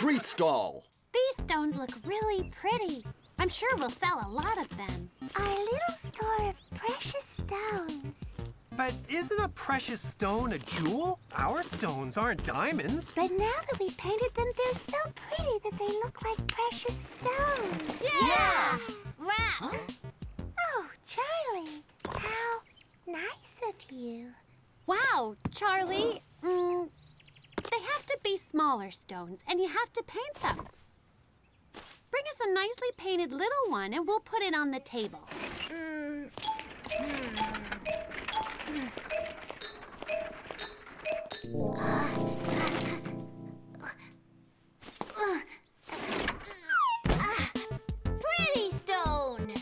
treat stall. These stones look really pretty. I'm sure we'll sell a lot of them. Our little store of precious stones. But isn't a precious stone a jewel? Our stones aren't diamonds. But now that we painted them, they're so pretty that they look like precious stones. Yeah! Wow! Oh, Charlie, how nice of you. Wow, Charlie. They have to be smaller stones, and you have to paint them. Bring us a nicely painted little one, and we'll put it on the table. Pretty stone!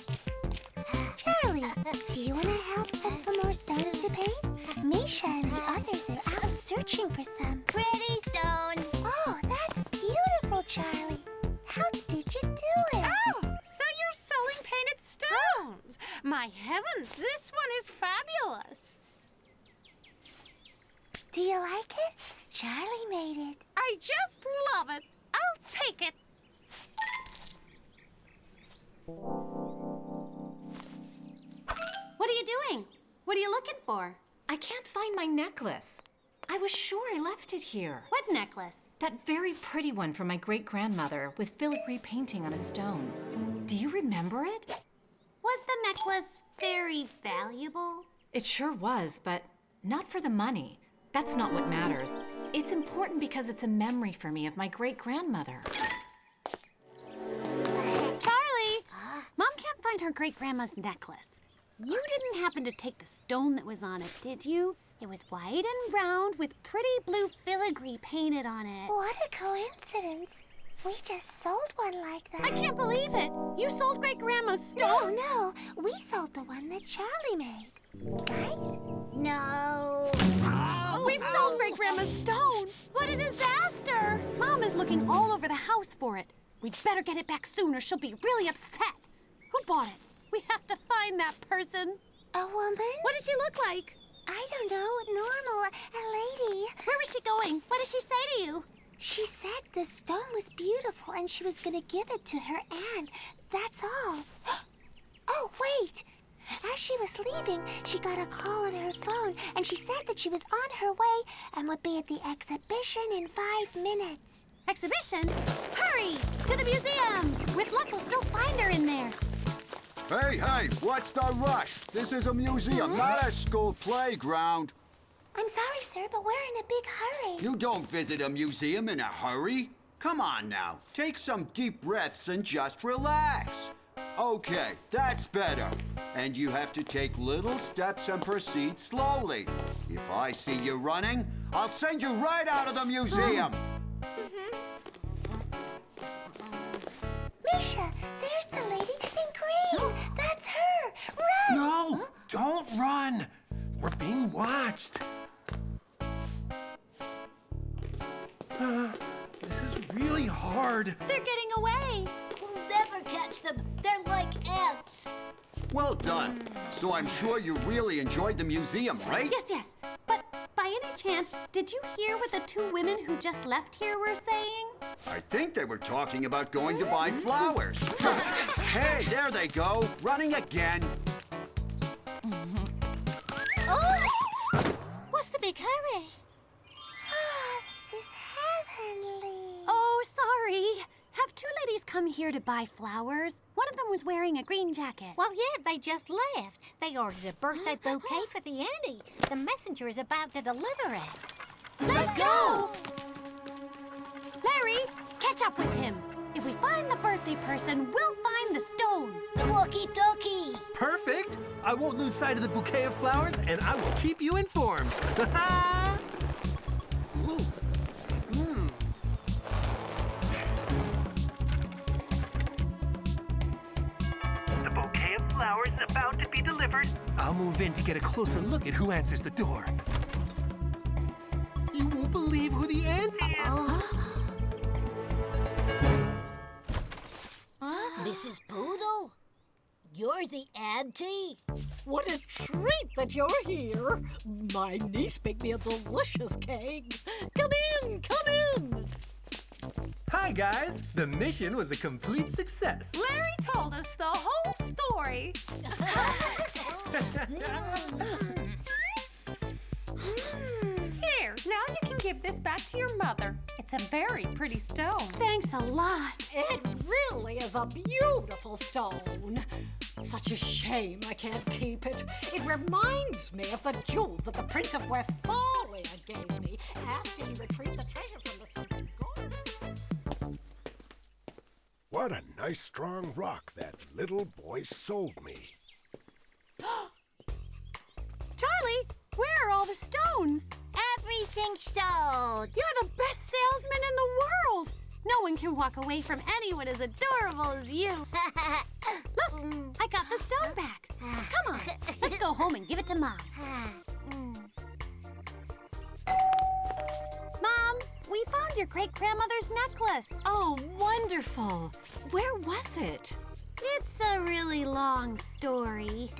Charlie, do you want to help look for more stones to paint? Misha and the others are out searching for some. Pretty stones! Oh, that's beautiful, Charlie. How did you do it? Oh, so you're selling painted stones. My heavens, this one is fabulous. Do you like it? Charlie made it. I just love it. I'll take it. What are you doing? What are you looking for? I can't find my necklace. I was sure I left it here. What necklace? That very pretty one from my great-grandmother with filigree painting on a stone. Do you remember it? Was the necklace very valuable? It sure was, but not for the money. That's not what matters. It's important because it's a memory for me of my great-grandmother. Charlie! Mom can't find her great-grandma's necklace. You didn't happen to take the stone that was on it, did you? It was white and round with pretty blue filigree painted on it. What a coincidence. We just sold one like that. I can't believe it! You sold great-grandma's stone? No, we sold the one that Charlie made. Right? No. We've sold great-grandma's stone! What a disaster! Mom is looking all over the house for it. We'd better get it back soon or she'll be really upset. Who bought it? We have to find that person. A woman? What did she look like? I don't know. Normal. A lady. Where was she going? What did she say to you? She said the stone was beautiful and she was going to give it to her aunt. That's all. Oh, wait. As she was leaving, she got a call on her phone and she said that she was on her way and would be at the exhibition in 5 minutes. Exhibition? Hurry! To the museum! With luck, we'll still find her in there. Hey, what's the rush? This is a museum, not a school playground. I'm sorry, sir, but we're in a big hurry. You don't visit a museum in a hurry. Come on now, take some deep breaths and just relax. Okay, that's better. And you have to take little steps and proceed slowly. If I see you running, I'll send you right out of the museum. Misha, there's the lady in green. That's her. Run! No, don't run. We're being watched. This is really hard. They're getting away. We'll never catch them. They're like ants. Well done. So I'm sure you really enjoyed the museum, right? Yes. But by any chance, did you hear what the 2 women who just left here were saying? I think they were talking about going to buy flowers. Hey, there they go, running again. Oh! What's the big hurry? This is heavenly. Oh, sorry. Have 2 ladies come here to buy flowers? One of them was wearing a green jacket. Well, yeah, they just left. They ordered a birthday bouquet for the auntie. The messenger is about to deliver it. Let's go! Larry, catch up with him. If we find the birthday person, we'll find the stone. The walkie-talkie. Perfect. I won't lose sight of the bouquet of flowers, and I will keep you informed. The bouquet of flowers is about to be delivered. I'll move in to get a closer look at who answers the door. You won't believe who the auntie is. Mrs. Poodle? You're the auntie? What a treat that you're here. My niece baked me a delicious cake. Come in, come in. Hi, guys. The mission was a complete success. Larry told us the whole story. Here, now you can give this back to your mother. It's a very pretty stone. Thanks a lot. It really is a beautiful stone. Such a shame I can't keep it. It reminds me of the jewel that the Prince of Westphalia gave me after he retrieved the treasure from the Southern Garden. What a nice strong rock that little boy sold me. Charlie, where are all the stones? Everything's sold. You're the best salesman in the world. No one can walk away from anyone as adorable as you. Look, I got the stone back. Come on, let's go home and give it to Mom. Mom, we found your great-grandmother's necklace. Oh, wonderful. Where was it? It's a really long story.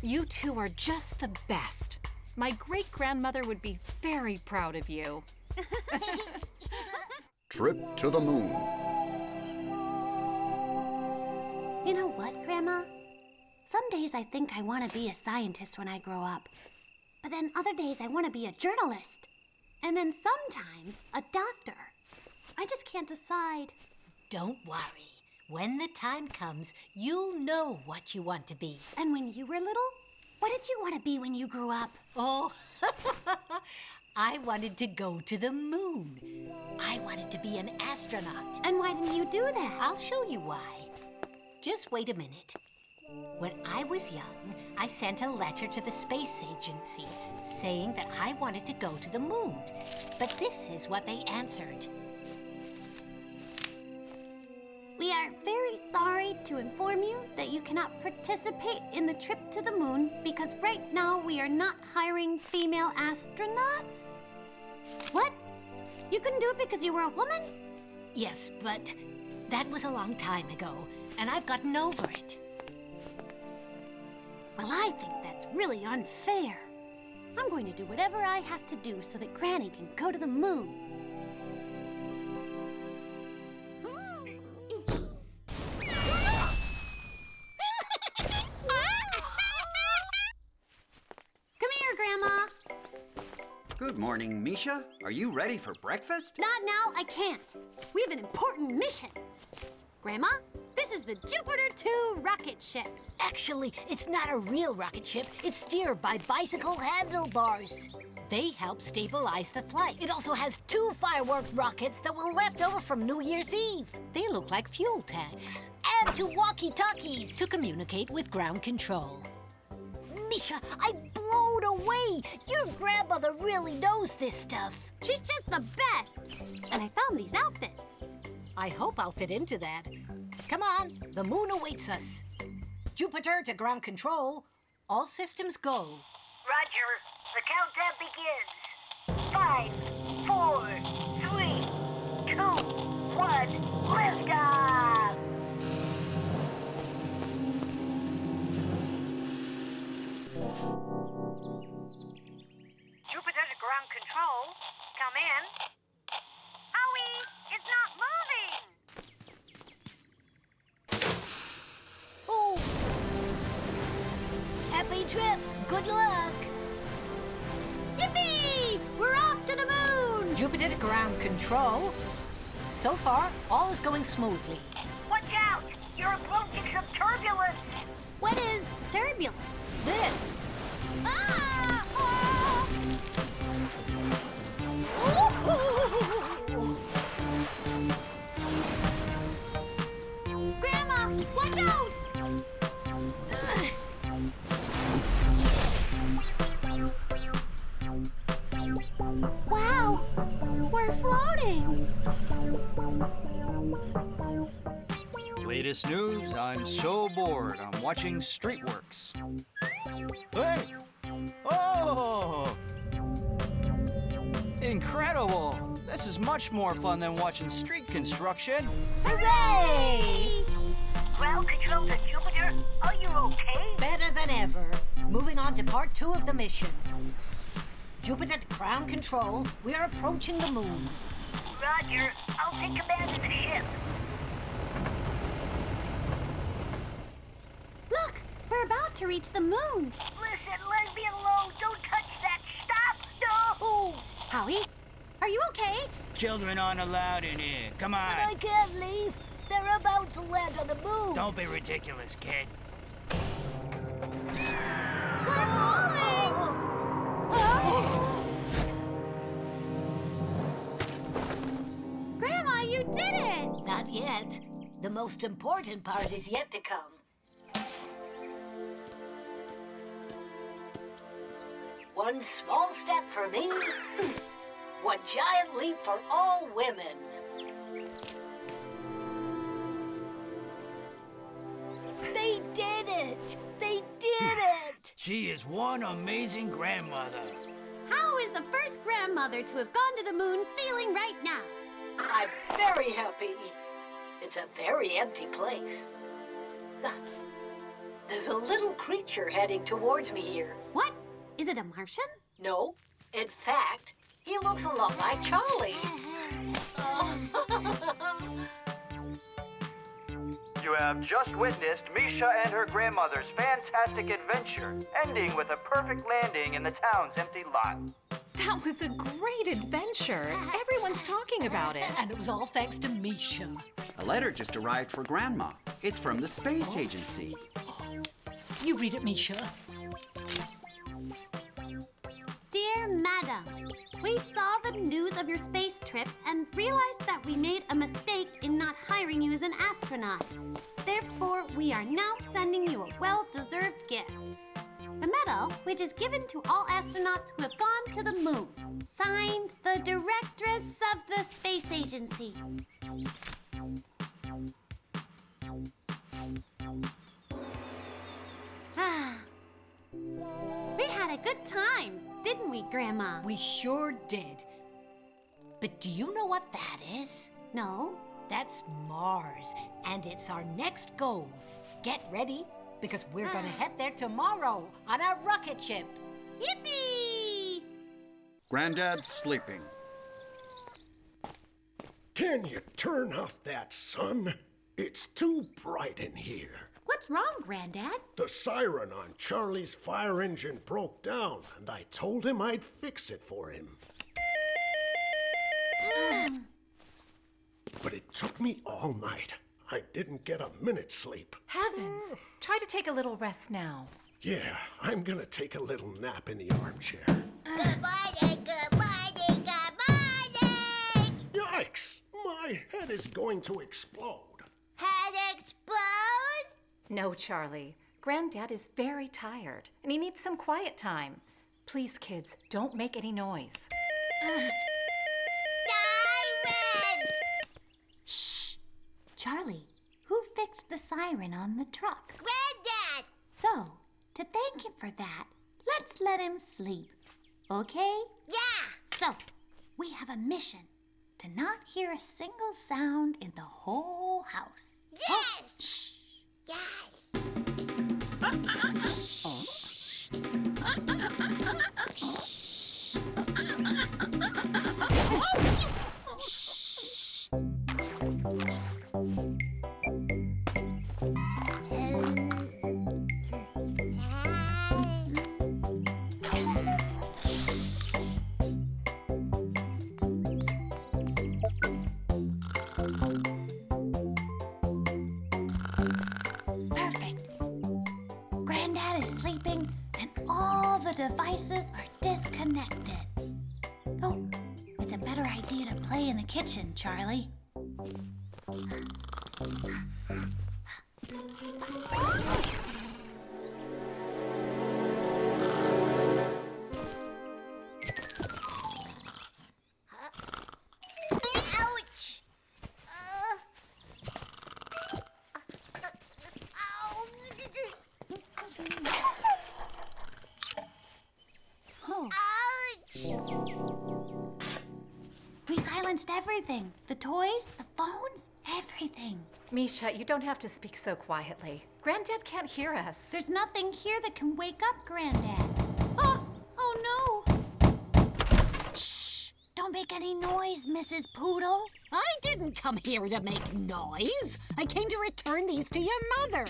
You two are just the best. My great-grandmother would be very proud of you. Trip to the moon. You know what, Grandma? Some days I think I want to be a scientist when I grow up. But then other days I want to be a journalist. And then sometimes a doctor. I just can't decide. Don't worry. When the time comes, you'll know what you want to be. And when you were little, what did you want to be when you grew up? Oh, I wanted to go to the moon. I wanted to be an astronaut. And why didn't you do that? I'll show you why. Just wait a minute. When I was young, I sent a letter to the space agency saying that I wanted to go to the moon. But this is what they answered. We are very sorry to inform you that you cannot participate in the trip to the moon because right now we are not hiring female astronauts. What? You couldn't do it because you were a woman? Yes, but that was a long time ago, and I've gotten over it. Well, I think that's really unfair. I'm going to do whatever I have to do so that Granny can go to the moon. Come here, Grandma. Good morning, Misha. Are you ready for breakfast? Not now, I can't. We have an important mission. Grandma, this is the Jupiter 2 rocket ship. Actually, it's not a real rocket ship. It's steered by bicycle handlebars. They help stabilize the flight. It also has 2 fireworks rockets that were left over from New Year's Eve. They look like fuel tanks. And 2 walkie-talkies to communicate with ground control. Misha, I'm blown away. Your grandmother really knows this stuff. She's just the best. And I found these outfits. I hope I'll fit into that. Come on, the moon awaits us. Jupiter to ground control. All systems go. Roger. The countdown begins. 5, 4, 3, 2, 1, liftoff! Jupiter to ground control. Come in. Howie, it's not moving! Oh! Happy trip. Good luck. Yippee! We're off to the moon! Jupiter to ground control. So far, all is going smoothly. Watch out! You're approaching some turbulence! What is turbulence? This. Ah! Grandma, watch out! Wow, we're floating. Latest news, I'm so bored. I'm watching Streetworks. Hey! Oh! Incredible! This is much more fun than watching street construction. Hooray! Ground control to Jupiter, are you okay? Better than ever. Moving on to part 2 of the mission. Jupiter to ground control. We are approaching the moon. Roger. I'll take command of the ship. Look, we're about to reach the moon. Listen, let me alone. Don't touch that. Stop. No. Oh, Howie, are you okay? Children aren't allowed in here. Come on. But I can't leave. They're about to land on the moon. Don't be ridiculous, kid. We're falling! Oh. Grandma, you did it! Not yet. The most important part is yet to come. One small step for me, one giant leap for all women. They did it! They did it! She is one amazing grandmother. How is the first grandmother to have gone to the moon feeling right now? I'm very happy. It's a very empty place. There's a little creature heading towards me here. What? Is it a Martian? No. In fact, he looks a lot like Charlie. You have just witnessed Misha and her grandmother's fantastic adventure, ending with a perfect landing in the town's empty lot. That was a great adventure. Everyone's talking about it. And it was all thanks to Misha. A letter just arrived for Grandma. It's from the space agency. You read it, Misha. Dear Madam, we saw the news of your space trip and realized that we made a mistake in not hiring you as an astronaut. Therefore, we are now sending you a well-deserved gift. The medal, which is given to all astronauts who have gone to the moon. Signed, the Directress of the Space Agency. We had a good time, didn't we, Grandma? We sure did. But do you know what that is? No. That's Mars, and it's our next goal. Get ready, because we're gonna head there tomorrow on a rocket ship. Yippee! Granddad's sleeping. Can you turn off that sun? It's too bright in here. What's wrong, Granddad? The siren on Charlie's fire engine broke down, and I told him I'd fix it for him. But it took me all night. I didn't get a minute's sleep. Heavens! Try to take a little rest now. Yeah, I'm gonna take a little nap in the armchair. Good morning, good morning, good morning! Yikes! My head is going to explode. Head explode? No, Charlie. Granddad is very tired, and he needs some quiet time. Please, kids, don't make any noise. Siren! Shh! Charlie, who fixed the siren on the truck? Granddad! So, to thank him for that, let's let him sleep. Okay? Yeah! So, we have a mission to not hear a single sound in the whole house. Yes! Oh, shh! Yes! Perfect. Granddad is sleeping and all the devices are disconnected. Oh, it's a better idea to play in the kitchen, Charlie. Ouch! Oh, Ouch! we silenced everything. The toys, the phones, everything. Misha, you don't have to speak so quietly. Granddad can't hear us. There's nothing here that can wake up Granddad. Oh no! Shh! Don't make any noise, Mrs. Poodle. I didn't come here to make noise. I came to return these to your mother.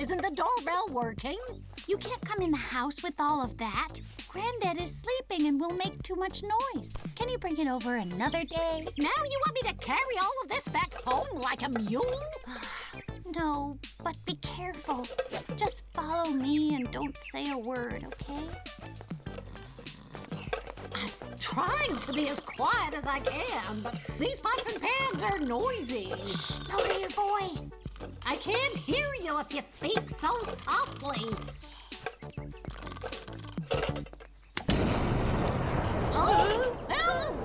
Isn't the doorbell working? You can't come in the house with all of that. Granddad is sleeping and will make too much noise. Can you bring it over another day? Now you want me to carry all of this back home like a mule? No, but be careful. Just follow me and don't say a word, okay? I'm trying to be as quiet as I can, but these pots and pans are noisy. Shh, lower your voice. I can't hear you if you speak so softly. Oh, help!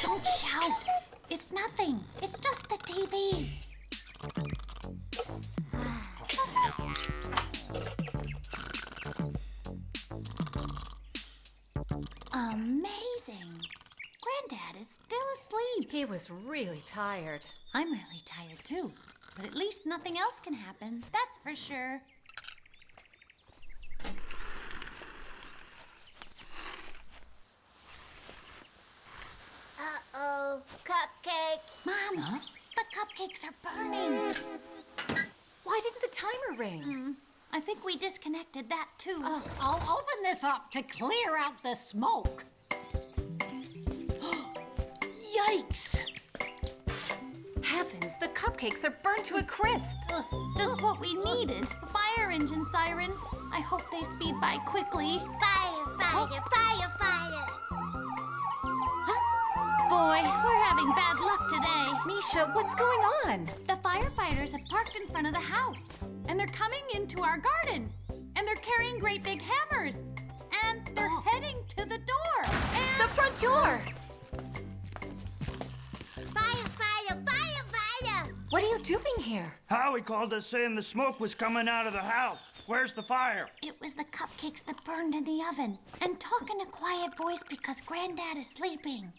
Don't shout. It's nothing. It's just the TV. Amazing. Granddad is still asleep. He was really tired. I'm really tired too. But at least nothing else can happen. That's for sure. Uh-oh, cupcake. Mom, the cupcakes are burning. Why didn't the timer ring? I think we disconnected that too. I'll open this up to clear out the smoke. Yikes! Heavens, the cupcakes are burned to a crisp. Just what we needed. Fire engine siren. I hope they speed by quickly. Fire, fire, fire, fire. Boy, we're having bad luck today. Misha, what's going on? The firefighters have parked in front of the house, and they're coming into our garden, and they're carrying great big hammers, and they're heading to the door. And The front door! Fire, fire, fire, fire. What are you doing here? Howie called us saying the smoke was coming out of the house. Where's the fire? it was the cupcakes that burned in the oven. And talk in a quiet voice because Granddad is sleeping.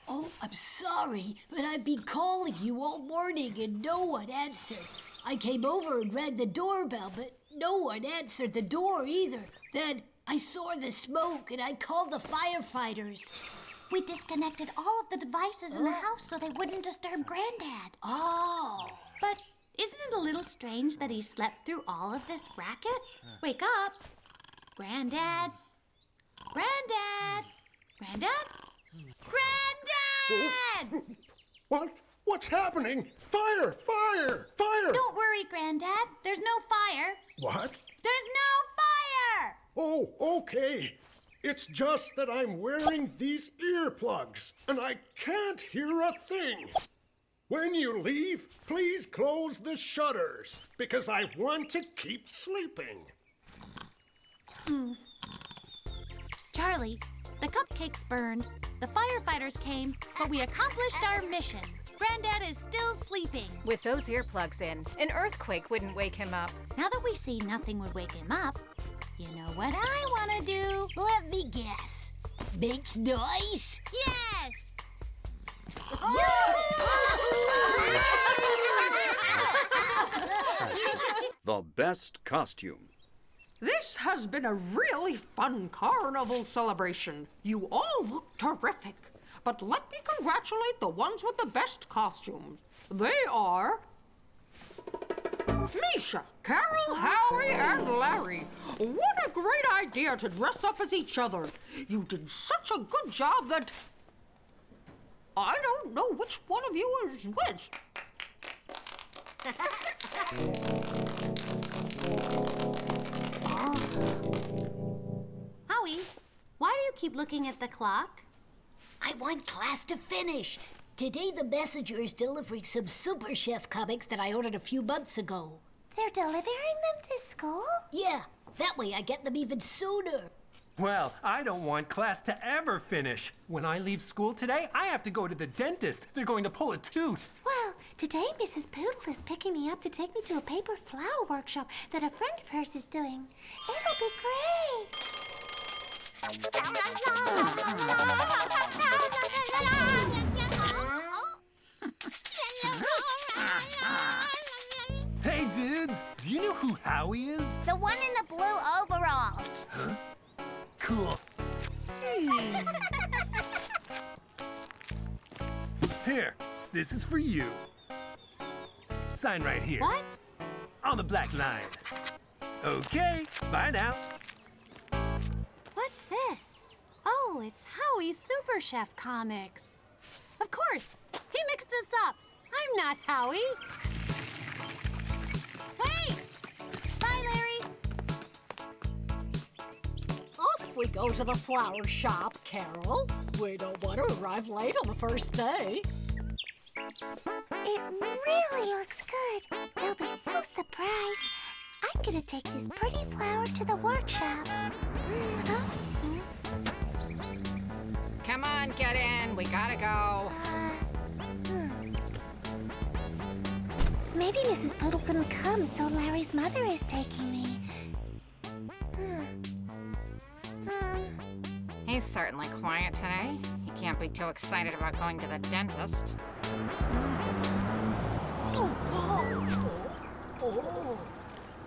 Oh, I'm sorry, but I've been calling you all morning and no one answered. I came over and rang the doorbell, but no one answered the door either. Then I saw the smoke and I called the firefighters. We disconnected all of the devices in the house so they wouldn't disturb Granddad. Oh. But isn't it a little strange that he slept through all of this racket? Wake up. Granddad. Granddad. Granddad? Granddad! What? What's happening? Fire! Fire! Fire! Don't worry, Granddad. There's no fire. What? There's no fire! Oh, okay. It's just that I'm wearing these earplugs, and I can't hear a thing. When you leave, please close the shutters, because I want to keep sleeping. Charlie, the cupcakes burned, the firefighters came, but we accomplished our mission. Granddad is still sleeping. With those earplugs in, an earthquake wouldn't wake him up. Now that we see nothing would wake him up, you know what I want to do? Let me guess. Make noise? Yes! The best costume. This has been a really fun carnival celebration. You all look terrific. But let me congratulate the ones with the best costumes. They are Misha, Carol, Howie, and Larry. What a great idea to dress up as each other. You did such a good job that I don't know which one of you is which. Howie, why do you keep looking at the clock? I want class to finish. Today the messenger is delivering some Super Chef comics that I ordered a few months ago. They're delivering them to school? Yeah, that way I get them even sooner. Well, I don't want class to ever finish. When I leave school today, I have to go to the dentist. They're going to pull a tooth. Well, today Mrs. Poodle is picking me up to take me to a paper flower workshop that a friend of hers is doing. It'll be great. Hey, dudes, do you know who Howie is? The one in the blue overalls. Here, this is for you. Sign right here. What? On the black line. Okay, bye now. What's this? Oh, it's Howie's Super Chef comics. Of course, he mixed us up. I'm not Howie. Wait! Bye, Larry. Off we go to the flower shop, Carol. We don't want to arrive late on the first day. It really looks good. They'll be so surprised. I'm gonna take this pretty flower to the workshop. Come on, get in. We gotta go. Maybe Mrs. Poodle couldn't come, so Larry's mother is taking me. He's certainly quiet today. He can't be too excited about going to the dentist.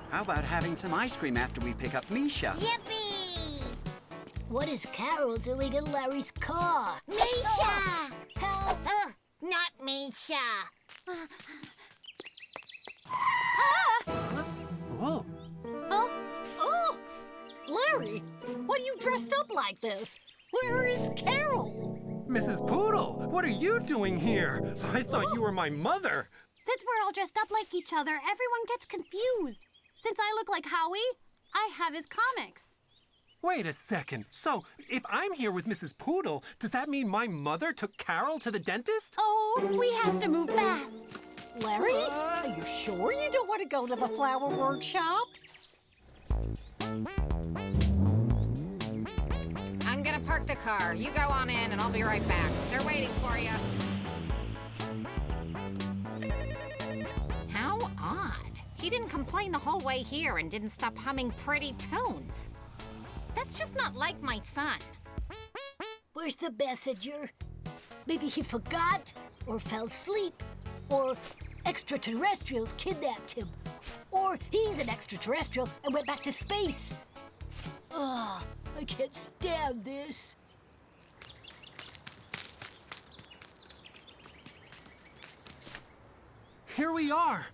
How about having some ice cream after we pick up Misha? Yippee! What is Carol doing in Larry's car? Misha! Help! Not Misha. Whoa. Oh! Larry, what are you dressed up like this? Where is Carol? Mrs. Poodle, what are you doing here? I thought you were my mother. Since we're all dressed up like each other, everyone gets confused. Since I look like Howie, I have his comics. Wait a second. So, if I'm here with Mrs. Poodle, does that mean my mother took Carol to the dentist? Oh, we have to move fast. Larry, are you sure you don't want to go to the flower workshop? I'm gonna park the car. You go on in and I'll be right back. They're waiting for you. How odd. He didn't complain the whole way here and didn't stop humming pretty tunes. That's just not like my son. Where's the messenger? Maybe he forgot, or fell asleep, or extraterrestrials kidnapped him, or he's an extraterrestrial and went back to space. Ugh, I can't stand this. Here we are.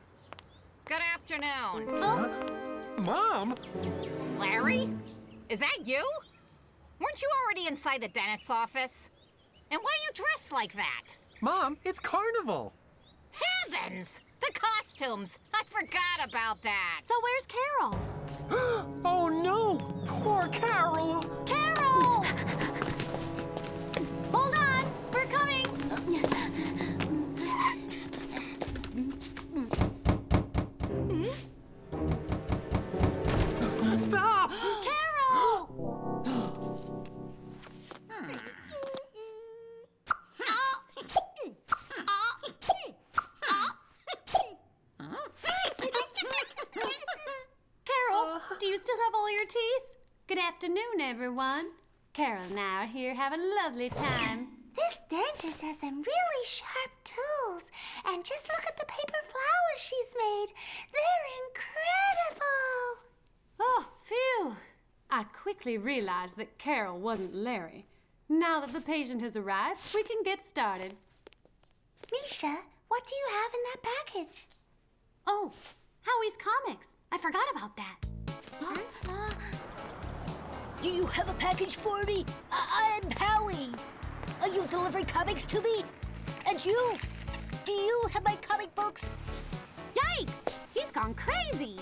Good afternoon. Mom? Larry? Is that you? Weren't you already inside the dentist's office? And why are you dressed like that? Mom, it's carnival. Heavens! The costumes! I forgot about that. So where's Carol? Oh no! Poor Carol! Carol! Hold on, we're coming. Stop! Carol! Carol, do you still have all your teeth? Good afternoon, everyone. Carol and I are here having a lovely time. This dentist has some really sharp tools. And just look at the paper flowers she's made. They're incredible. Oh, phew. I quickly realized that Carol wasn't Larry. Now that the patient has arrived, we can get started. Misha, what do you have in that package? Oh, Howie's comics. I forgot about that. Do you have a package for me? I'm Howie. Are you delivering comics to me? And you? Do you have my comic books? Yikes! He's gone crazy.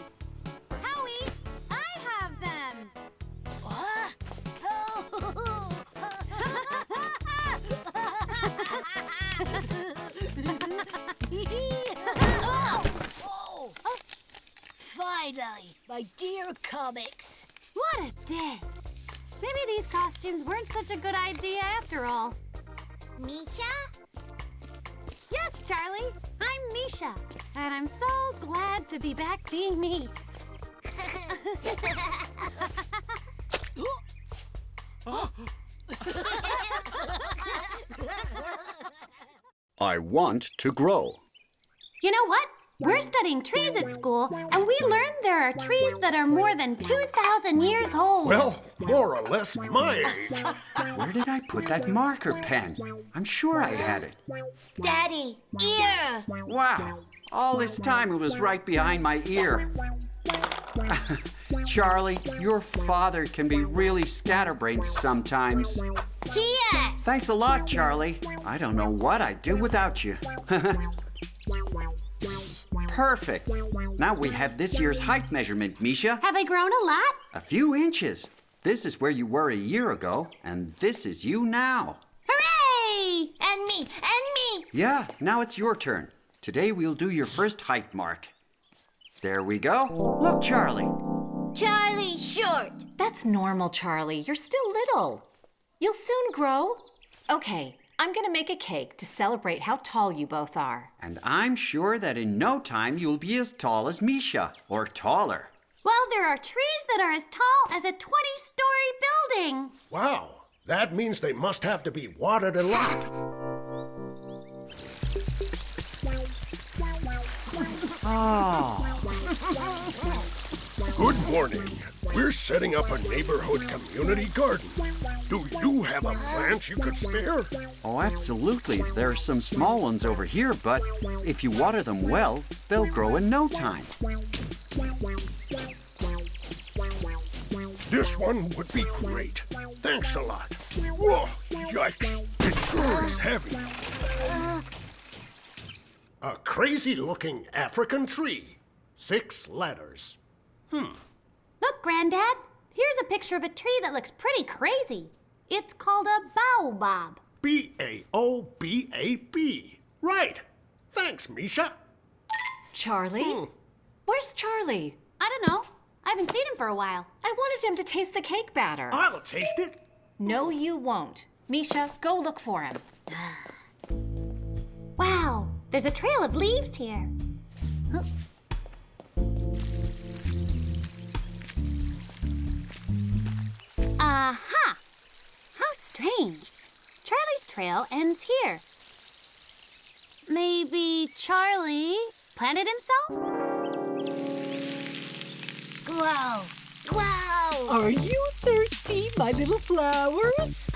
Howie, I have them. What? Finally, my dear comics. What a day. Maybe these costumes weren't such a good idea after all. Misha? Yes, Charlie, I'm Misha, and I'm so glad to be back being me. I want to grow. You know what? We're studying trees at school, and we learned there are trees that are more than 2,000 years old. Well, more or less my age. Where did I put that marker pen? I'm sure I had it. Daddy, ear. Wow, all this time it was right behind my ear. Charlie, your father can be really scatterbrained sometimes. Here. Thanks a lot, Charlie. I don't know what I'd do without you. Perfect. Now we have this year's height measurement, Misha. Have I grown a lot? A few inches. This is where you were a year ago, and this is you now. Hooray! And me, and me. Yeah, now it's your turn. Today we'll do your first height mark. There we go. Look, Charlie. Charlie short. That's normal, Charlie. You're still little. You'll soon grow. Okay, I'm gonna make a cake to celebrate how tall you both are. And I'm sure that in no time you'll be as tall as Misha, or taller. Well, there are trees that are as tall as a 20-story building. Wow, that means they must have to be watered a lot. Oh. Good morning. We're setting up a neighborhood community garden. Do you have a plant you could spare? Oh, absolutely. There are some small ones over here, but if you water them well, they'll grow in no time. This one would be great. Thanks a lot. Whoa, yikes. It sure is heavy. A crazy-looking African tree. 6 letters. Look, Granddad. Here's a picture of a tree that looks pretty crazy. It's called a baobab. B-A-O-B-A-B. Right. Thanks, Misha. Charlie? Where's Charlie? I don't know. I haven't seen him for a while. I wanted him to taste the cake batter. I'll taste it. No, you won't. Misha, go look for him. Wow, there's a trail of leaves here. Aha! How strange. Charlie's trail ends here. Maybe Charlie planted himself? Grow, grow. Are you thirsty, my little flowers?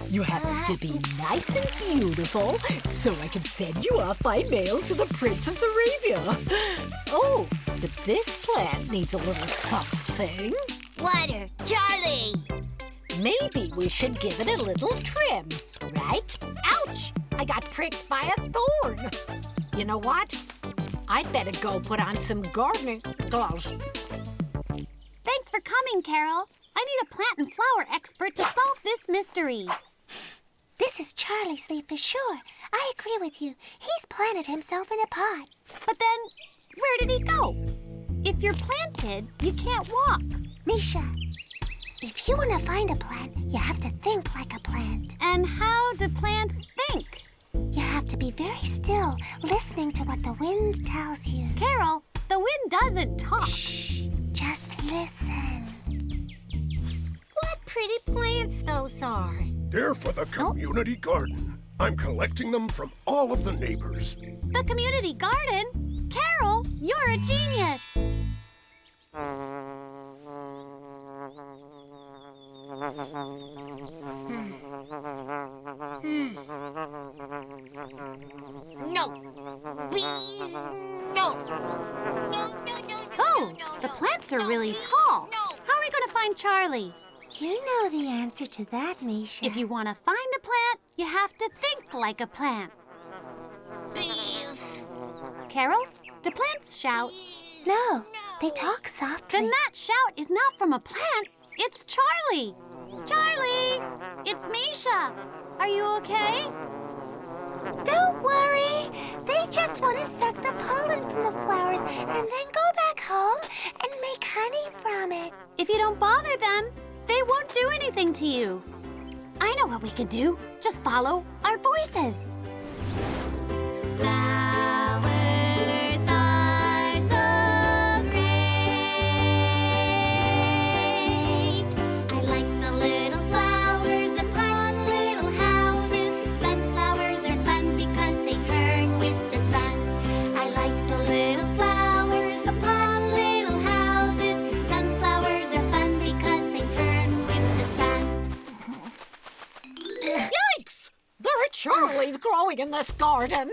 You happen to be nice and beautiful, so I can send you off by mail to the Prince of Arabia. Oh, but this plant needs a little something. Water, Charlie. Maybe we should give it a little trim, right? Ouch! I got pricked by a thorn. You know what? I'd better go put on some gardening gloves. Thanks for coming, Carol. I need a plant and flower expert to solve this mystery. This is Charlie's leaf for sure. I agree with you. He's planted himself in a pot. But then, where did he go? If you're planted, you can't walk. Misha, if you want to find a plant, you have to think like a plant. And how do plants think? You have to be very still, listening to what the wind tells you. Carol, the wind doesn't talk. Shh, just listen. What pretty plants those are. They're for the community garden. I'm collecting them from all of the neighbors. The community garden? Carol, you're a genius. No. Please. No. Oh, the plants are really tall. How are we going to find Charlie? You know the answer to that, Misha. If you want to find a plant, you have to think like a plant. Please. Carol, do plants shout? No, they talk softly. Then that shout is not from a plant. It's Charlie. Charlie! It's Misha. Are you okay? Don't worry. They just want to suck the pollen from the flowers and then go back home and make honey from it. If you don't bother them, they won't do anything to you. I know what we can do. Just follow our voices. Flowers are so great. I like the little flowers upon little houses. Sunflowers are fun because they turn with the sun. I like the little Charlie's growing in this garden.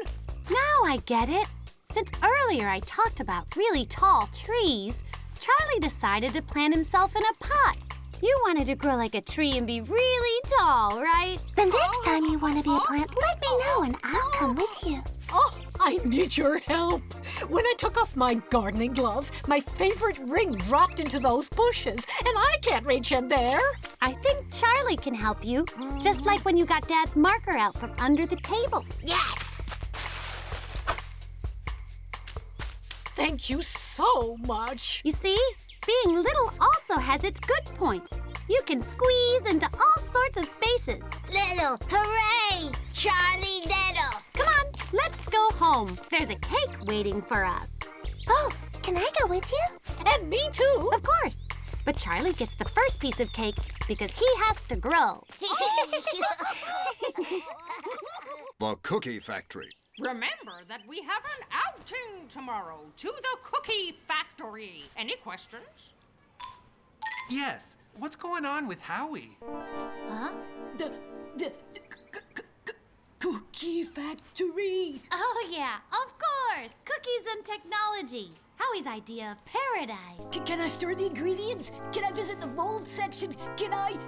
Now I get it. Since earlier I talked about really tall trees, Charlie decided to plant himself in a pot. You wanted to grow like a tree and be really tall, right? The next time you want to be a plant, let me know and I'll come with you. Oh, I need your help. When I took off my gardening gloves, my favorite ring dropped into those bushes, and I can't reach in there. I think Charlie can help you, just like when you got Dad's marker out from under the table. Yes! Thank you so much. You see, being little also has its good points. You can squeeze into all sorts of spaces. Little, hooray! Charlie Little! Come on, let's go home. There's a cake waiting for us. Oh, can I go with you? And me too. Of course. But Charlie gets the first piece of cake because he has to grow. The Cookie Factory. Remember that we have an outing tomorrow to the cookie factory. Any questions? Yes. What's going on with Howie? Huh? The cookie factory. Oh, yeah, of course. Cookies and technology. Howie's idea of paradise. Can I stir the ingredients? Can I visit the mold section? Can I...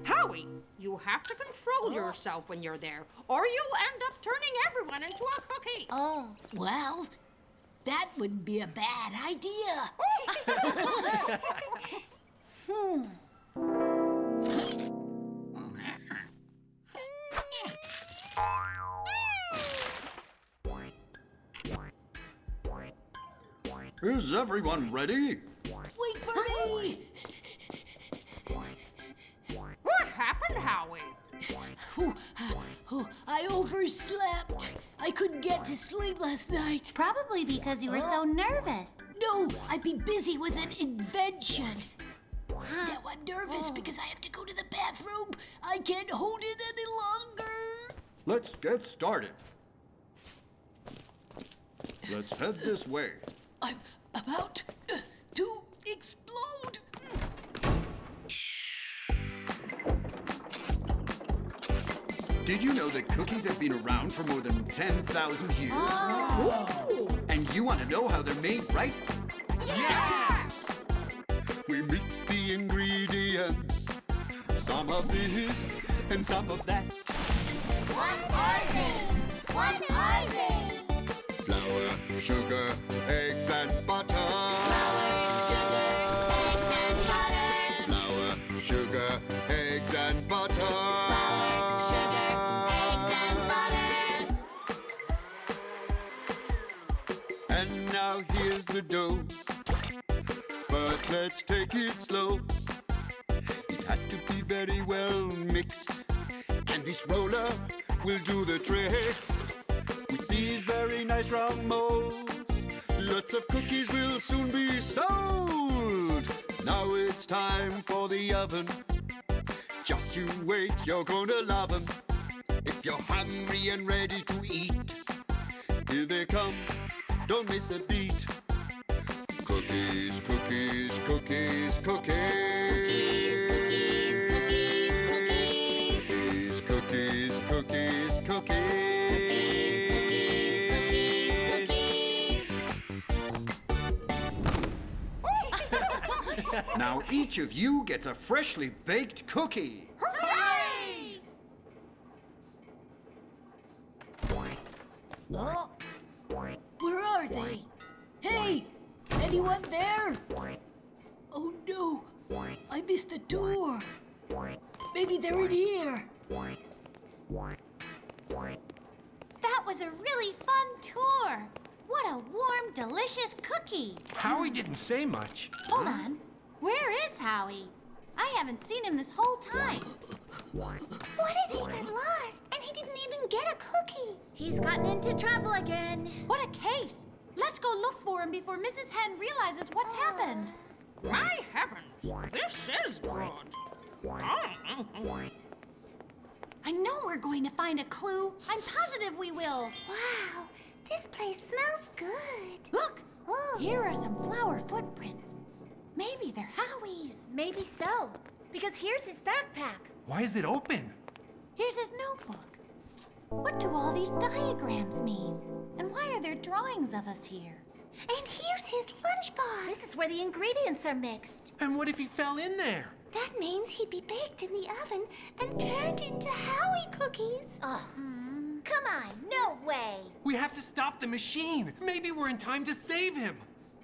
Howie, you have to control yourself when you're there, or you'll end up turning everyone into a cookie. Oh, well, that wouldn't be a bad idea. Is everyone ready? Wait for me! What happened, Howie? I overslept. I couldn't get to sleep last night. Probably because you were so nervous. No, I'd be busy with an invention. Now I'm nervous because I have to go to the bathroom. I can't hold it any longer. Let's get started. Let's head this way. I'm about to explode. Did you know that cookies have been around for more than 10,000 years? Oh. And you want to know how they're made, right? Yes! We mix the ingredients, some of this and some of that. What are they? What are they? Flour, sugar, eggs, and butter. Flour, sugar, eggs, and butter. And now here's the dough. But let's take it slow. It has to be very well mixed. And this roller will do the trick. With these very nice round molds, lots of cookies will soon be sold. Now it's time for the oven. Just you wait, you're gonna love them. If you're hungry and ready to eat, here they come, don't miss a beat. Cookies, cookies, cookies, cookies. Cookies, cookies, cookies, cookies. Cookies, cookies, cookies. Now each of you gets a freshly baked cookie. Hooray! Oh, where are they? Hey, anyone there? Oh no, I missed the door. Maybe they're in here. That was a really fun tour. What a warm, delicious cookie. Howie didn't say much. Hold on. Where is Howie? I haven't seen him this whole time. What if he got lost and he didn't even get a cookie? He's gotten into trouble again. What a case. Let's go look for him before Mrs. Hen realizes what's happened. My heavens, this is good. I know we're going to find a clue. I'm positive we will. Wow, this place smells good. Look, Oh. here are some flower footprints. Maybe they're Howie's. Maybe so, because here's his backpack. Why is it open? Here's his notebook. What do all these diagrams mean? And why are there drawings of us here? And here's his lunchbox. This is where the ingredients are mixed. And what if he fell in there? That means he'd be baked in the oven and turned into Howie cookies. Oh, come on, no way. We have to stop the machine. Maybe we're in time to save him.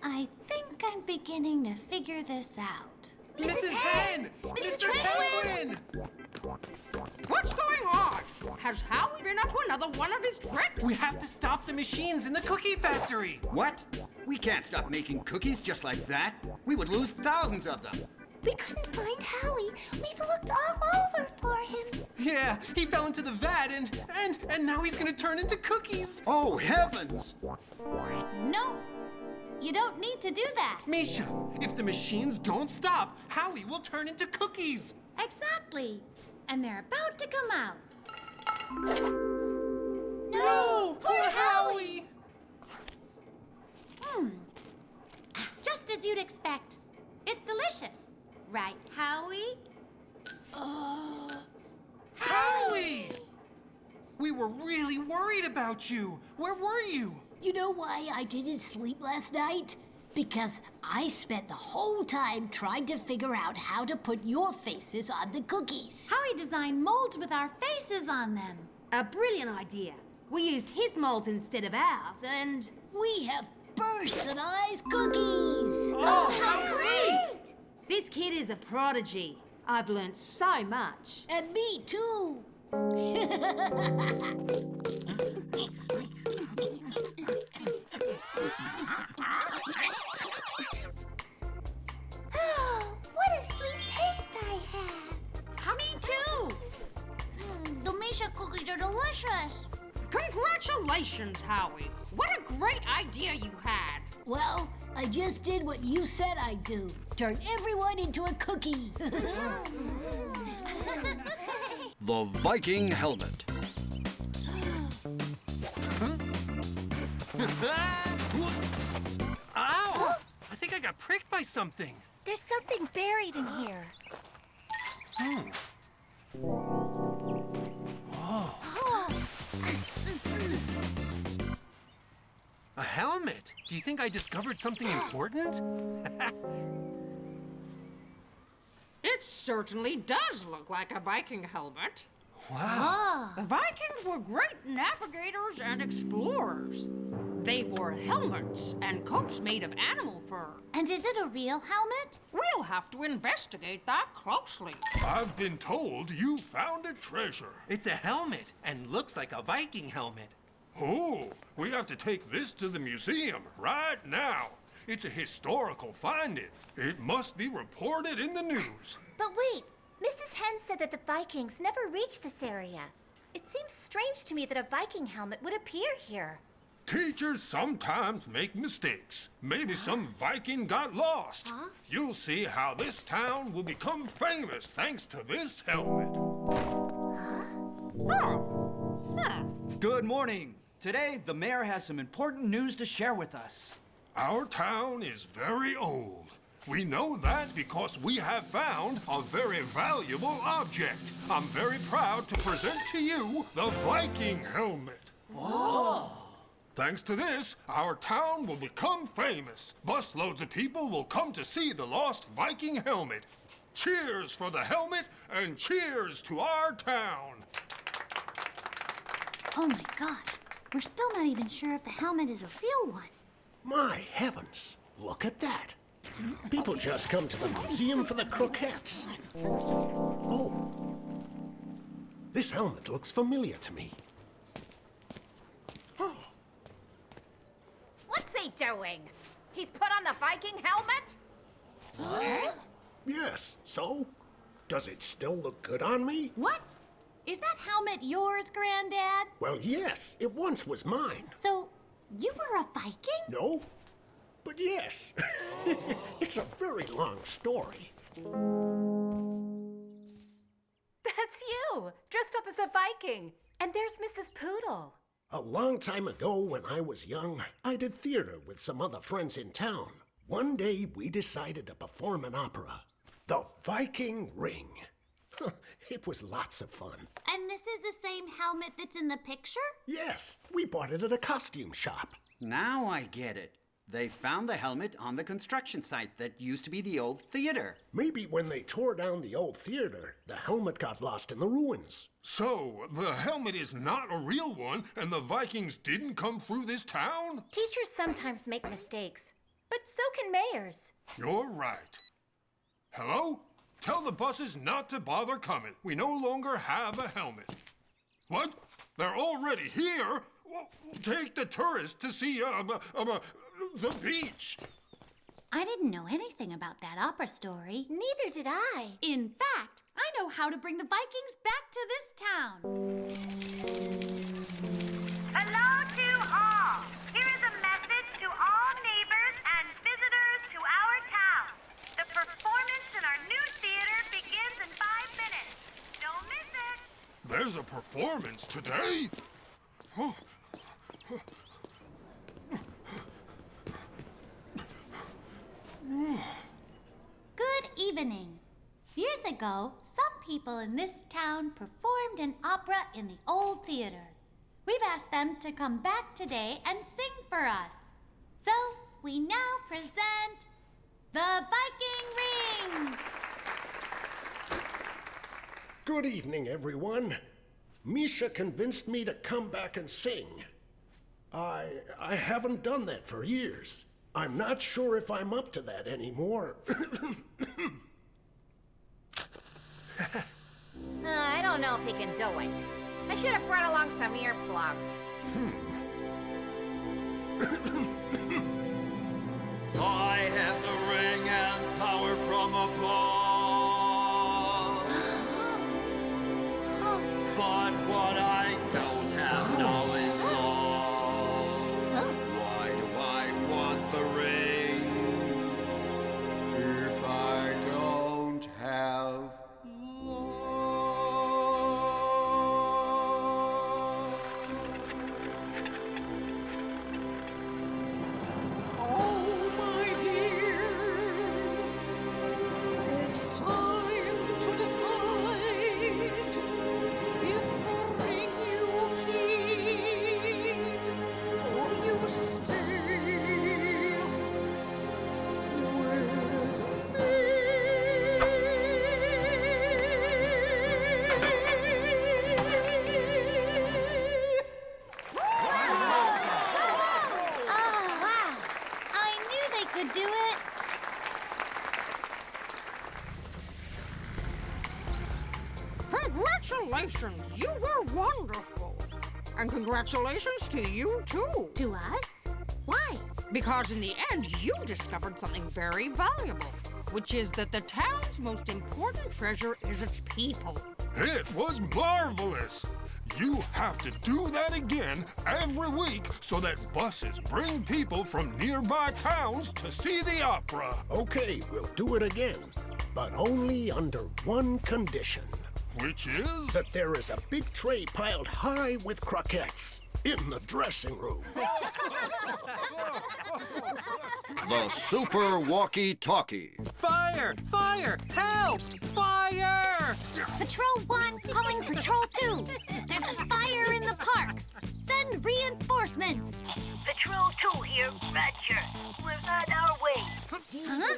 I think I'm beginning to figure this out. Mrs. Hen! Mr. Penguin! What's going on? Has Howie been up to another one of his tricks? We have to stop the machines in the cookie factory. What? We can't stop making cookies just like that. We would lose thousands of them. We couldn't find Howie. We've looked all over for him. Yeah, he fell into the vat and now he's gonna turn into cookies. Oh, heavens! No, you don't need to do that. Misha, if the machines don't stop, Howie will turn into cookies. Exactly. And they're about to come out. No! Poor Howie! Just as you'd expect. It's delicious. Right, Howie? Howie! We were really worried about you. Where were you? You know why I didn't sleep last night? Because I spent the whole time trying to figure out how to put your faces on the cookies. Howie designed molds with our faces on them. A brilliant idea. We used his molds instead of ours, and... We have personalized cookies! Oh, how great! This kid is a prodigy. I've learned so much. And me too! Oh, what a sweet taste I have. Me too! The Misha cookies are delicious. Congratulations, Howie. What a great idea you had. Well, I just did what you said I'd do. Turn everyone into a cookie. The Viking helmet. Ow! I think I got pricked by something. There's something buried in here. A helmet? Do you think I discovered something important? It certainly does look like a Viking helmet. Wow. The Vikings were great navigators and explorers. They wore helmets and coats made of animal fur. And is it a real helmet? We'll have to investigate that closely. I've been told you found a treasure. It's a helmet and looks like a Viking helmet. Oh, we have to take this to the museum right now. It's a historical finding. It must be reported in the news. But wait, Mrs. Hen said that the Vikings never reached this area. It seems strange to me that a Viking helmet would appear here. Teachers sometimes make mistakes. Maybe some Viking got lost. You'll see how this town will become famous thanks to this helmet. Good morning. Today, the mayor has some important news to share with us. Our town is very old. We know that because we have found a very valuable object. I'm very proud to present to you the Viking helmet. Whoa! Thanks to this, our town will become famous. Busloads of people will come to see the lost Viking helmet. Cheers for the helmet and cheers to our town. Oh my gosh, we're still not even sure if the helmet is a real one. My heavens, look at that. People just come to the museum for the croquettes. Oh, this helmet looks familiar to me. What's he doing? He's put on the Viking helmet? Yes, so? Does it still look good on me? What? Is that helmet yours, Granddad? Well, yes, it once was mine. So, you were a Viking? No, but yes. It's a very long story. That's you, dressed up as a Viking. And there's Mrs. Poodle. A long time ago, when I was young, I did theater with some other friends in town. One day, we decided to perform an opera, The Viking Ring. It was lots of fun. And this is the same helmet that's in the picture? Yes, we bought it at a costume shop. Now I get it. They found the helmet on the construction site that used to be the old theater. Maybe when they tore down the old theater, the helmet got lost in the ruins. So, the helmet is not a real one, and the Vikings didn't come through this town? Teachers sometimes make mistakes, but so can mayors. You're right. Hello? Tell the buses not to bother coming. We no longer have a helmet. What? They're already here? Well, take the tourists to see, the beach. I didn't know anything about that opera story. Neither did I. In fact, I know how to bring the Vikings back to this town. Hello to all. Here is a message to all neighbors and visitors to our town. The performance in our new theater begins in 5 minutes. Don't miss it. There's a performance today? Oh. Good evening. Years ago, some people in this town performed an opera in the old theater. We've asked them to come back today and sing for us. So, we now present the Viking Ring! Good evening, everyone. Misha convinced me to come back and sing. I haven't done that for years. I'm not sure if I'm up to that anymore. I don't know if he can do it. I should have brought along some earplugs. I have the ring and power from above. But what I don't have now is love. Why do I want the ring if I don't have Oh, my dear, it's time to decide if the ring you keep or you stay with me. I knew they could do it. Congratulations, you were wonderful. And congratulations to you, too. To us? Why? Because in the end, you discovered something very valuable, which is that the town's most important treasure is its people. It was marvelous. You have to do that again every week so that buses bring people from nearby towns to see the opera. Okay, we'll do it again, but only under one condition. Which is? That there is a big tray piled high with croquettes in the dressing room. The Super Walkie-Talkie. Fire! Fire! Help! Fire! Patrol 1 calling Patrol 2. There's a fire in the park. Send reinforcements. Patrol 2 here, Roger. We're on our way. Huh?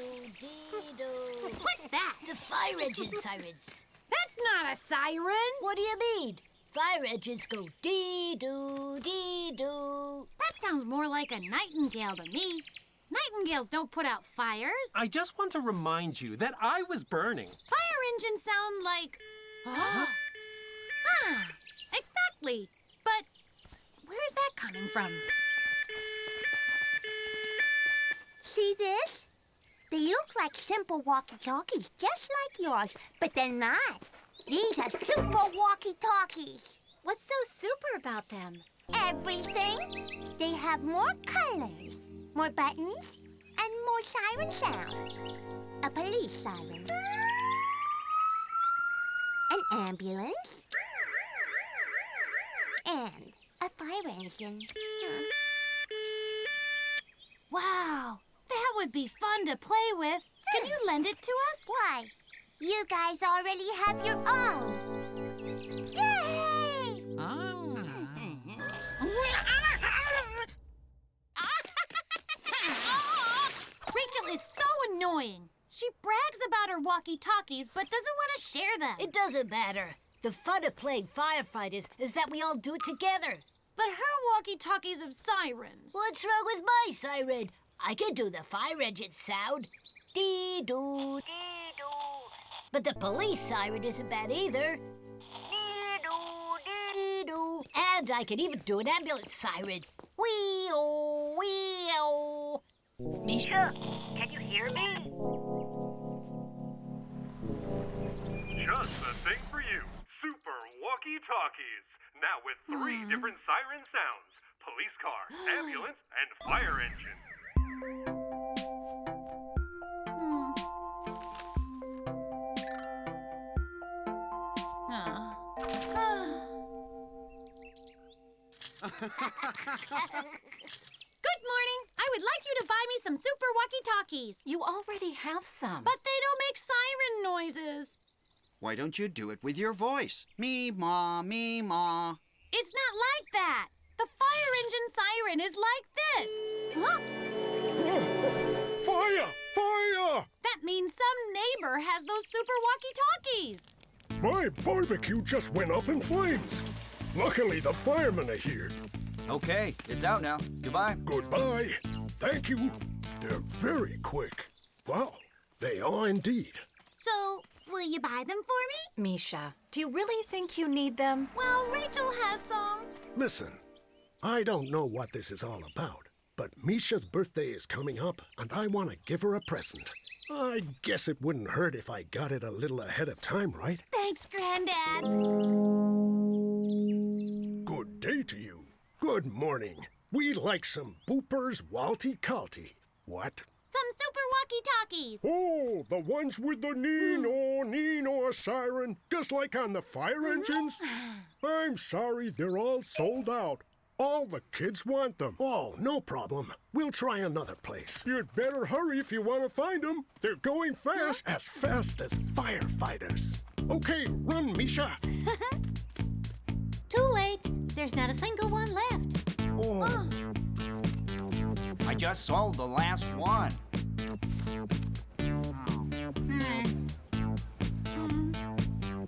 What's that? The fire engine sirens. That's not a siren. What do you mean? Fire engines go dee-doo, dee-doo. That sounds more like a nightingale to me. Nightingales don't put out fires. I just want to remind you that I was burning. Fire engines sound like... Ah, exactly. But where's that coming from? See this? They look like simple walkie-talkies, just like yours, but they're not. These are super walkie-talkies. What's so super about them? Everything. They have more colors, more buttons, and more siren sounds. A police siren. An ambulance. And a fire engine. Wow, that would be fun to play with. Can you lend it to us? Why? You guys already have your own. Yay! Rachel is so annoying. She brags about her walkie-talkies, but doesn't want to share them. It doesn't matter. The fun of playing firefighters is that we all do it together. But her walkie-talkies have sirens. What's wrong with my siren? I can do the fire engine sound. Dee-doo. Dee-doo. But the police siren isn't bad either. Dee-doo, dee-doo. And I can even do an ambulance siren. Wee-oh, wee-oh. Misha, can you hear me? Just the thing for you. Super walkie-talkies. Now with 3 different siren sounds. Police car, ambulance, and fire engine. Good morning. I would like you to buy me some super walkie-talkies. You already have some. But they don't make siren noises. Why don't you do it with your voice? Me-ma, me-ma. It's not like that. The fire engine siren is like this. Huh? Fire! Fire! That means some neighbor has those super walkie-talkies. My barbecue just went up in flames. Luckily, the firemen are here. Okay, it's out now. Goodbye. Goodbye. Thank you. They're very quick. Wow, they are indeed. So, will you buy them for me? Misha, do you really think you need them? Well, Rachel has some. Listen, I don't know what this is all about, but Misha's birthday is coming up, and I want to give her a present. I guess it wouldn't hurt if I got it a little ahead of time, right? Thanks, Granddad. Good day to you. Good morning. We'd like some boopers walty-calty. What? Some super walkie-talkies. Oh, the ones with the nino siren, just like on the fire engines? I'm sorry, they're all sold out. All the kids want them. Oh, no problem. We'll try another place. You'd better hurry if you want to find them. They're going fast. As fast as firefighters. Okay, run, Misha. Too late. There's not a single one left. Oh. I just sold the last one.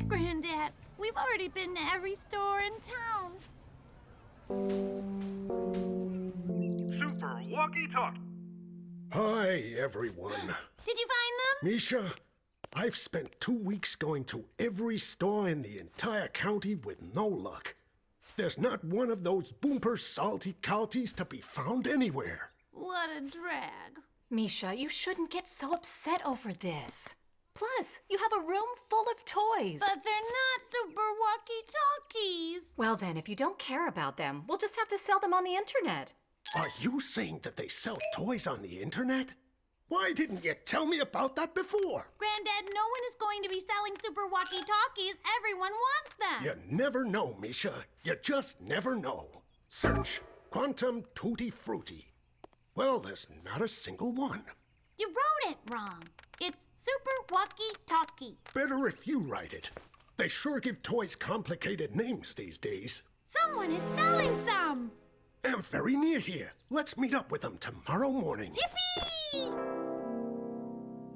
Granddad, we've already been to every store in town. Super walkie-talkie. Hi, everyone. Did you find them? Misha, I've spent 2 weeks going to every store in the entire county with no luck. There's not one of those boomper salty calties to be found anywhere. What a drag. Misha, you shouldn't get so upset over this. Plus, you have a room full of toys. But they're not super walkie-talkies. Well then, if you don't care about them, we'll just have to sell them on the internet. Are you saying that they sell toys on the internet? Why didn't you tell me about that before? Granddad, no one is going to be selling super walkie-talkies. Everyone wants them. You never know, Misha. You just never know. Search Quantum Tutti Frutti. Well, there's not a single one. You wrote it wrong. It's super walkie-talkie. Better if you write it. They sure give toys complicated names these days. Someone is selling some. I'm very near here. Let's meet up with them tomorrow morning. Yippee!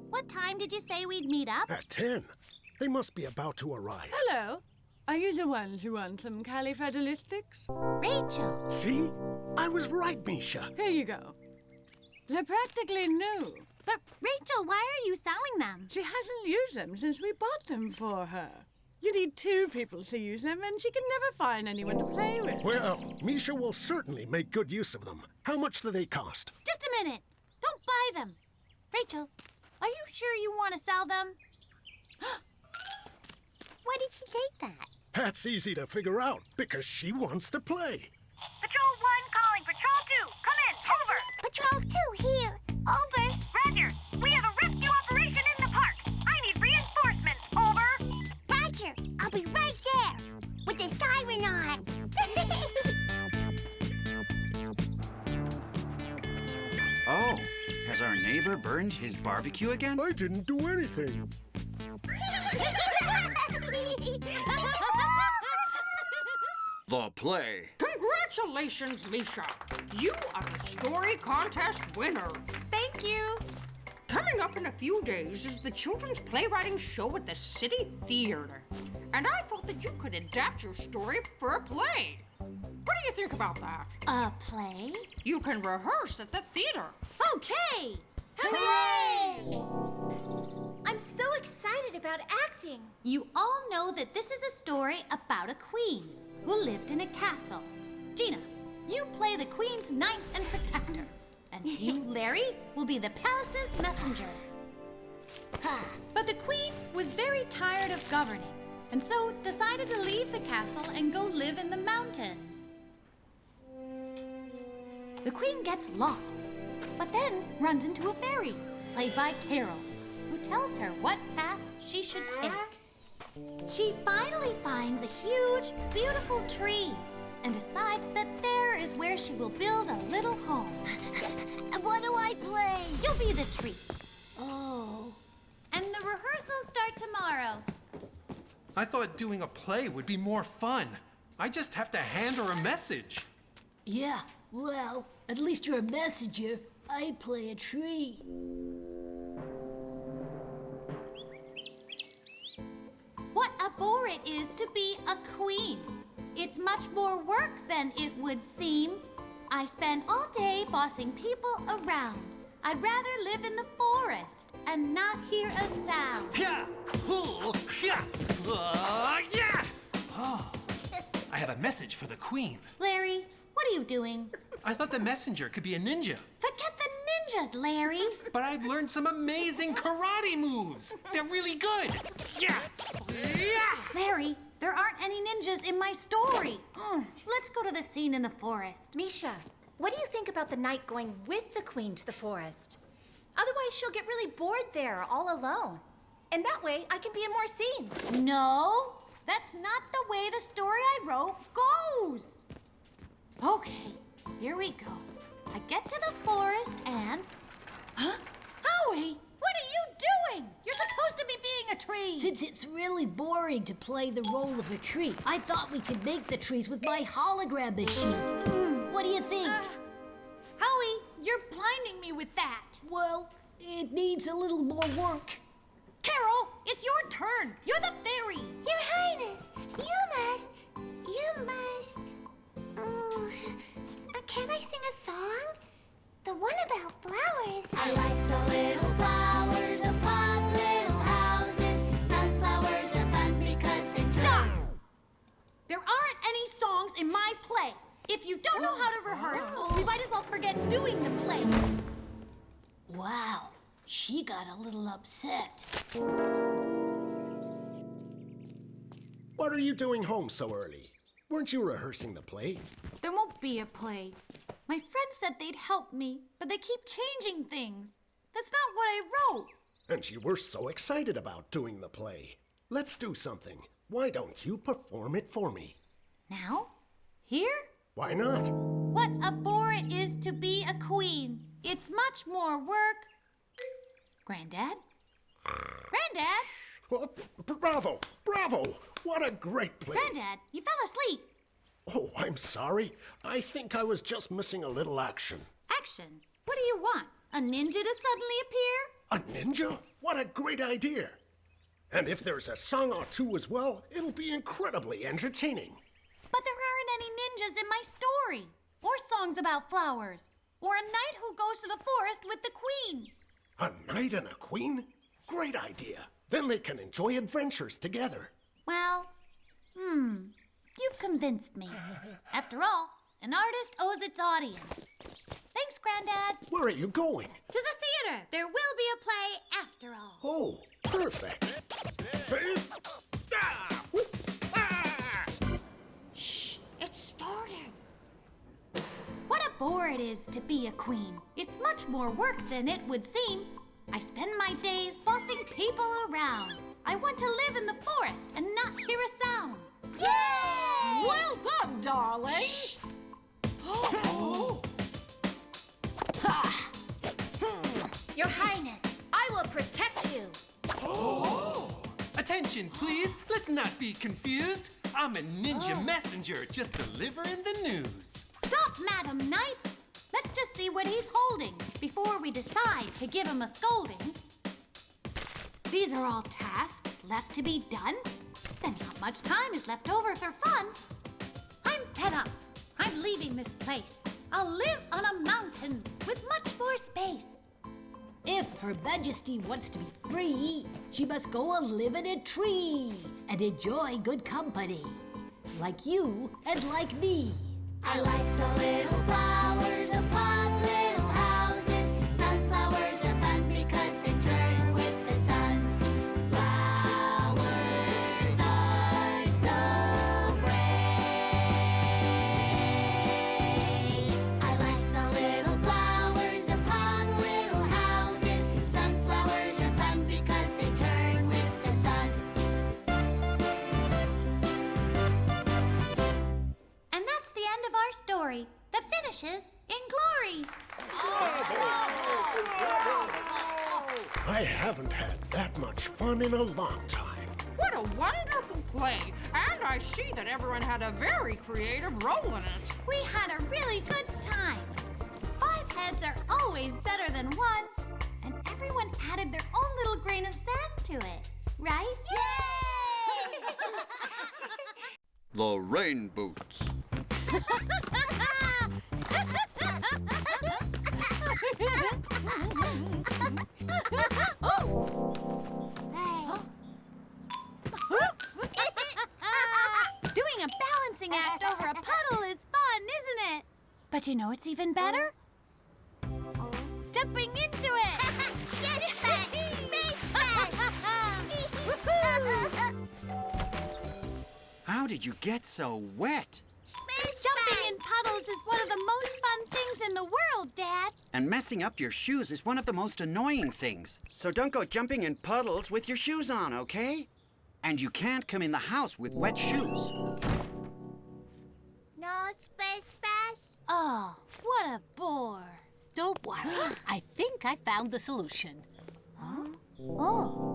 What time did you say we'd meet up? At 10. They must be about to arrive. Hello. Are you the ones who want some califragilistics? Rachel. See? I was right, Misha. Here you go. They're practically new. But, Rachel, why are you selling them? She hasn't used them since we bought them for her. You need 2 people to use them, and she can never find anyone to play with. Well, Misha will certainly make good use of them. How much do they cost? Just a minute. Don't buy them. Rachel, are you sure you want to sell them? Why did she say that? That's easy to figure out, because she wants to play. Patrol 1 calling Patrol 2. Come in. Over. Patrol 2 here. Over. Roger. We have a rescue operation in the park. I need reinforcements. Over. Roger. I'll be right there with the siren on. Oh, has our neighbor burned his barbecue again? I didn't do anything. The play. Congratulations, Misha. You are the story contest winner. Thank you. Coming up in a few days is the children's playwriting show at the City Theater. And I thought that you could adapt your story for a play. What do you think about that? A play? You can rehearse at the theater. Okay. Hooray! I'm so excited about acting. You all know that this is a story about a queen who lived in a castle. Gina, you play the queen's knight and protector. And you, Larry, will be the palace's messenger. But the queen was very tired of governing, and so decided to leave the castle and go live in the mountains. The queen gets lost, but then runs into a fairy, played by Carol, who tells her what path she should take. She finally finds a huge, beautiful tree and decides that there is where she will build a little home. What do I play? You'll be the tree. Oh. And the rehearsals start tomorrow. I thought doing a play would be more fun. I just have to hand her a message. Yeah, well, at least you're a messenger. I play a tree. What a bore it is to be a queen. It's much more work than it would seem. I spend all day bossing people around. I'd rather live in the forest and not hear a sound. Yeah. Oh, I have a message for the queen. Larry, what are you doing? I thought the messenger could be a ninja. Forget the ninjas, Larry. But I've learned some amazing karate moves. They're really good. Yeah. Larry, there aren't any ninjas in my story. Let's go to the scene in the forest. Misha, what do you think about the knight going with the queen to the forest? Otherwise, she'll get really bored there all alone. And that way, I can be in more scenes. No, that's not the way the story I wrote goes. Okay, here we go. I get to the forest and... Howie, what are you doing? You're supposed to be being a tree. Since it's really boring to play the role of a tree, I thought we could make the trees with my hologram machine. What do you think? Howie, you're blinding me with that. Well, it needs a little more work. Carol, it's your turn. You're the fairy. Your Highness, you must... Oh, can I sing a song? The one about flowers. I like the little flowers upon little houses. Sunflowers are fun because they... Stop! There aren't any songs in my play. If you don't know how to rehearse, we might as well forget doing the play. Wow, she got a little upset. What are you doing home so early? Weren't you rehearsing the play? There won't be a play. My friends said they'd help me, but they keep changing things. That's not what I wrote. And you were so excited about doing the play. Let's do something. Why don't you perform it for me? Now? Here? Why not? What a bore it is to be a queen. It's much more work. Granddad? Granddad? Oh, bravo! Bravo! What a great play! Granddad, you fell asleep. Oh, I'm sorry. I think I was just missing a little action. Action? What do you want? A ninja to suddenly appear? A ninja? What a great idea! And if there's a song or two as well, it'll be incredibly entertaining. But there aren't any ninjas in my story. Or songs about flowers. Or a knight who goes to the forest with the queen. A knight and a queen? Great idea. Then they can enjoy adventures together. Well, you've convinced me. After all, an artist owes its audience. Thanks, Granddad. Where are you going? To the theater. There will be a play after all. Oh, perfect. Shh, it's starting. What a bore it is to be a queen. It's much more work than it would seem. I spend my days bossing people around. I want to live in the forest and not hear a sound. Yay! Well done, darling. Your Highness, I will protect you. Attention! Attention, please. Let's not be confused. I'm a ninja messenger just delivering the news. Stop, Madam Knight. Let's just see what he's holding before we decide to give him a scolding. These are all tasks left to be done. Then not much time is left over for fun. I'm fed up. I'm leaving this place. I'll live on a mountain with much more space. If Her Majesty wants to be free, she must go and live in a tree and enjoy good company. Like you and like me. I like the little flowers upon little houses. Sunflowers are fun because they turn with the sun. Flowers are so great. I like the little flowers upon little houses. Sunflowers are fun because they turn with the sun. And that's the end of our story that finishes in glory. I haven't had that much fun in a long time. What a wonderful play. And I see that everyone had a very creative role in it. We had a really good time. 5 heads are always better than one. And everyone added their own little grain of sand to it. Right? Yay! The rain boots. Doing a balancing act over a puddle is fun, isn't it? But you know what's even better? Jumping into it! Get back! Make back! How did you get so wet? Jumping in puddles is one of the most fun things in the world, Dad. And messing up your shoes is one of the most annoying things. So don't go jumping in puddles with your shoes on, okay? And you can't come in the house with wet shoes. No space splash? Oh, what a bore. Don't worry. I think I found the solution. Huh? Oh.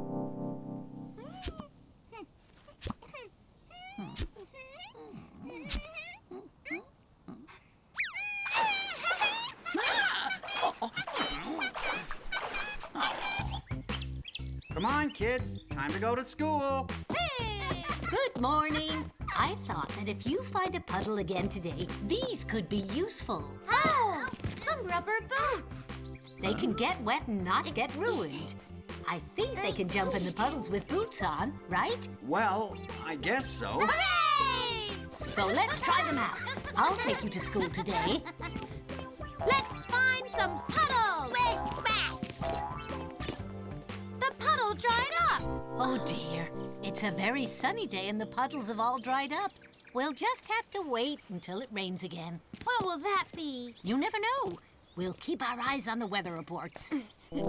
Come on, kids. Time to go to school. Hey! Good morning. I thought that if you find a puddle again today, these could be useful. Oh, some rubber boots. They can get wet and not get ruined. I think they can jump in the puddles with boots on, right? Well, I guess so. Hooray! So let's try them out. I'll take you to school today. Let's find some puddles. The puddle dried up. Oh dear, it's a very sunny day and the puddles have all dried up. We'll just have to wait until it rains again. What will that be? You never know. We'll keep our eyes on the weather reports. Good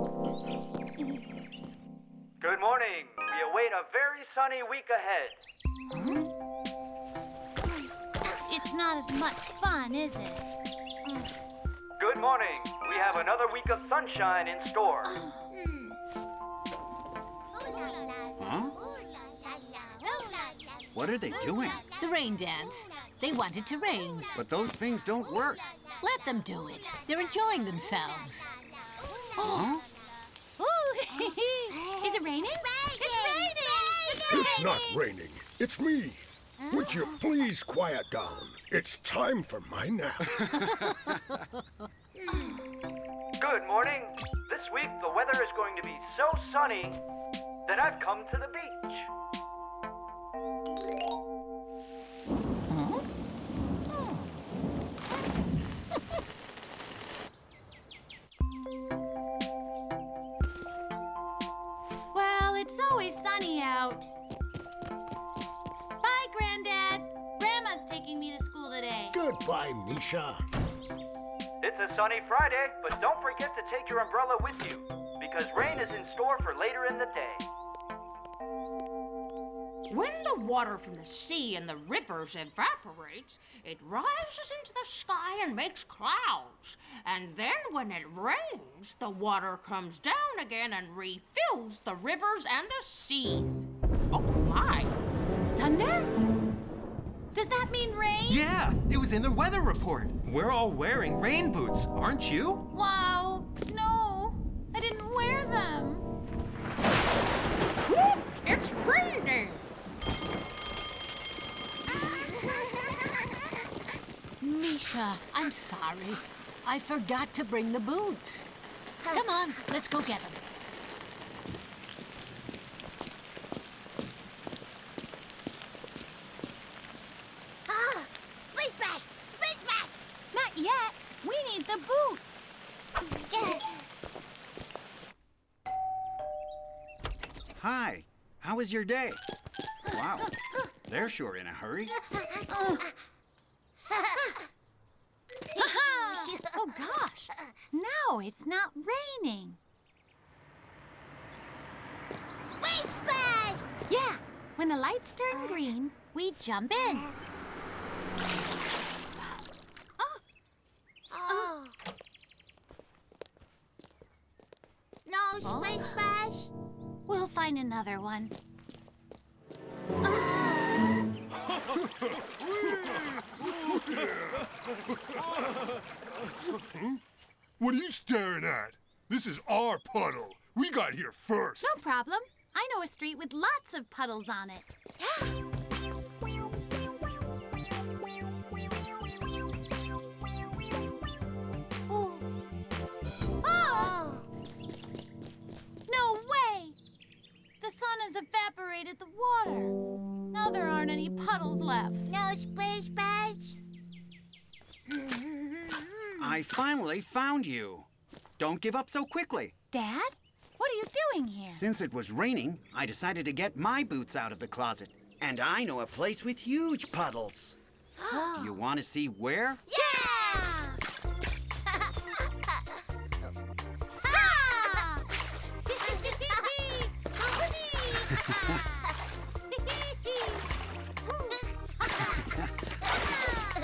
morning. We await a very sunny week ahead. It's not as much fun, is it? Good morning. We have another week of sunshine in store. Huh? What are they doing? The rain dance. They want it to rain. But those things don't work. Let them do it. They're enjoying themselves. Huh? Ooh. Is it raining? It's raining! It's not raining. It's me. Would you please quiet down? It's time for my nap. Good morning. This week the weather is going to be so sunny that I've come to the beach. Well, it's always sunny out. Bye, Granddad. Grandma's taking me to school today. Goodbye, Misha. It's a sunny Friday, but don't forget to take your umbrella with you, because rain is in store for later in the day. When the water from the sea and the rivers evaporates, it rises into the sky and makes clouds. And then when it rains, the water comes down again and refills the rivers and the seas. Oh, my. Thunder? Does that mean rain? Yeah, it was in the weather report. We're all wearing rain boots, aren't you? Wow. No, I didn't wear them. Whoop! It's raining! Misha, I'm sorry. I forgot to bring the boots. Come on, let's go get them. Ah, Splish Splash! Splish Splash! Not yet. We need the boots. Hi, how was your day? Wow, they're sure in a hurry. Oh, gosh. Now it's not raining. Splish Splash! Yeah, when the lights turn green, we jump in. Oh. No Splish Splash? We'll find another one. What are you staring at? This is our puddle. We got here first. No problem. I know a street with lots of puddles on it. Oh. Oh! No way! The sun has evaporated the water. Now there aren't any puddles left. No Splish Splash? I finally found you. Don't give up so quickly. Dad? What are you doing here? Since it was raining, I decided to get my boots out of the closet. And I know a place with huge puddles. Do you want to see where? Yeah!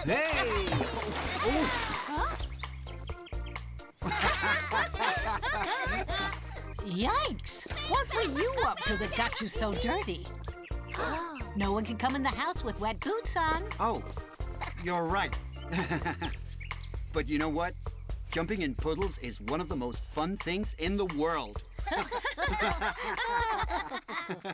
Hey! Yikes! What were you up to that got you so dirty? No one can come in the house with wet boots on. Oh, you're right. But you know what? Jumping in puddles is one of the most fun things in the world.